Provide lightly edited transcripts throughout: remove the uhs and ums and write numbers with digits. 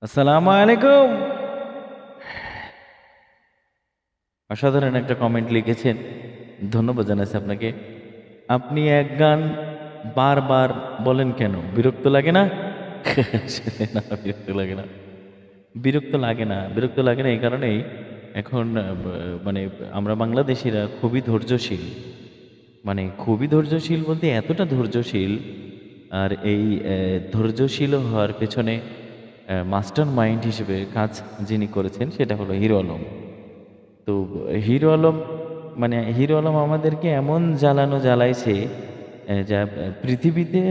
আসসালামু আলাইকুম। অসাধারণ একটা কমেন্ট লিখেছেন। ধন্যবাদ জানাচ্ছি আপনাকে। আপনি এক গান বারবার বলেন কেন? বিরক্ত লাগে না? আসলে না, বিরক্ত লাগে না। বিরক্ত লাগে না এই কারণেই এখন মানে আমরা বাংলাদেশীরা খুবই ধৈর্যশীল। মানে খুবই ধৈর্যশীল বলতে এতটা ধৈর্যশীল আর এই ধৈর্যশীল হওয়ার পেছনে মাস্টার মাইন্ড হিসেবে কাজ যিনি করেছেন সেটা হলো হিরো আলম। তো হিরো আলম মানে হিরো আলম আমাদেরকে এমন জ্বালানো জ্বালাইছে যা পৃথিবীতে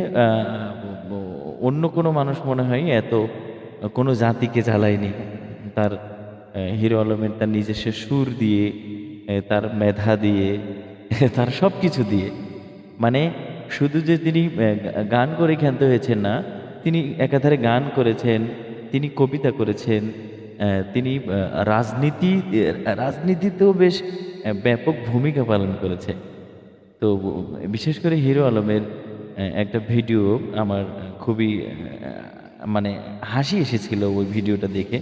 অন্য কোনো মানুষ মনে হয় এত কোনো জাতিকে জ্বালায়নি। তার হিরো আলমের তার নিজস্ব সুর দিয়ে তার মেধা দিয়ে তার সব কিছু দিয়ে মানে শুধু যে তিনি গান করে ক্ষান্ত হয়েছেন না, তিনি একাধারে গান করেছেন, তিনি কবিতা করেছেন, তিনি রাজনীতিতেও বেশ ব্যাপক ভূমিকা পালন করেছে। তো বিশেষ করে হিরো আলমের একটা ভিডিও আমার খুবই মানে হাসি এসেছিল ওই ভিডিওটা দেখে।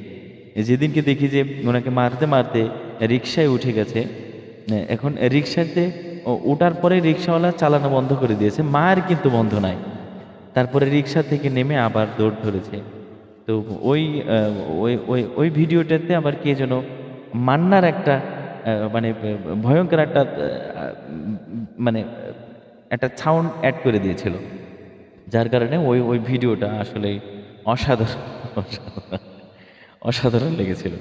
যেদিনকে দেখি যে ওনাকে মারতে মারতে রিকশায় উঠে গেছে, এখন রিকশাতে ওঠার পরে রিকশাওয়ালা চালানো বন্ধ করে দিয়েছে, মার কিন্তু বন্ধ নাই। তারপরে রিকশা থেকে নেমে আবার দৌড় ধরেছে। তো ওই ওই ওই ওই ভিডিওটাতে আবার কে যেন মান্নার একটা মানে ভয়ঙ্কর একটা মানে একটা সাউন্ড অ্যাড করে দিয়েছিল, যার কারণে ওই ওই ভিডিওটা আসলে অসাধারণ অসাধারণ অসাধারণ লেগেছিল।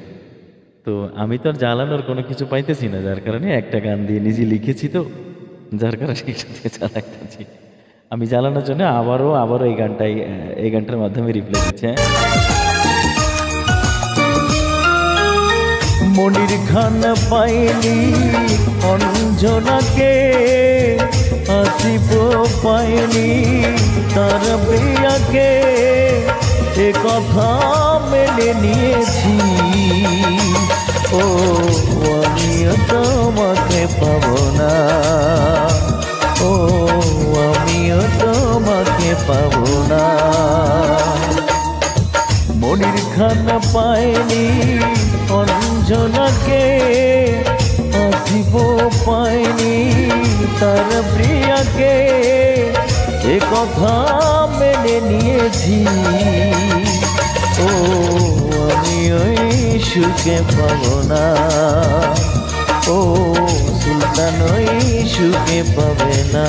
তো আমি তো আর জ্বালানোর কোনো কিছু পাইতেছি না, যার কারণে একটা গান দিয়ে নিজে লিখেছি, তো যার কারণে এই সাথে চালাইতেছি। আমি জ্বালানোর জন্য আবারও এই গানটার মাধ্যমে রিপ্লাই দিচ্ছে। মনির খান পাইনি অঞ্জনাকে, আসিব পাইনি তার প্রিয়াকে, এ কথা মেনে নিয়েছি। ও আমিও তোমাকে পাবো না, ও আমিও তোমাকে পাবো না। মনির খান পায়নি অঞ্জনাকে, আসিব পায়নি তার প্রিয়াকে, এ কথা মেনে নিয়েছি। ও আমি ওই সুখে পাবো না, ও সুলতান ওই সুখে পাবে না।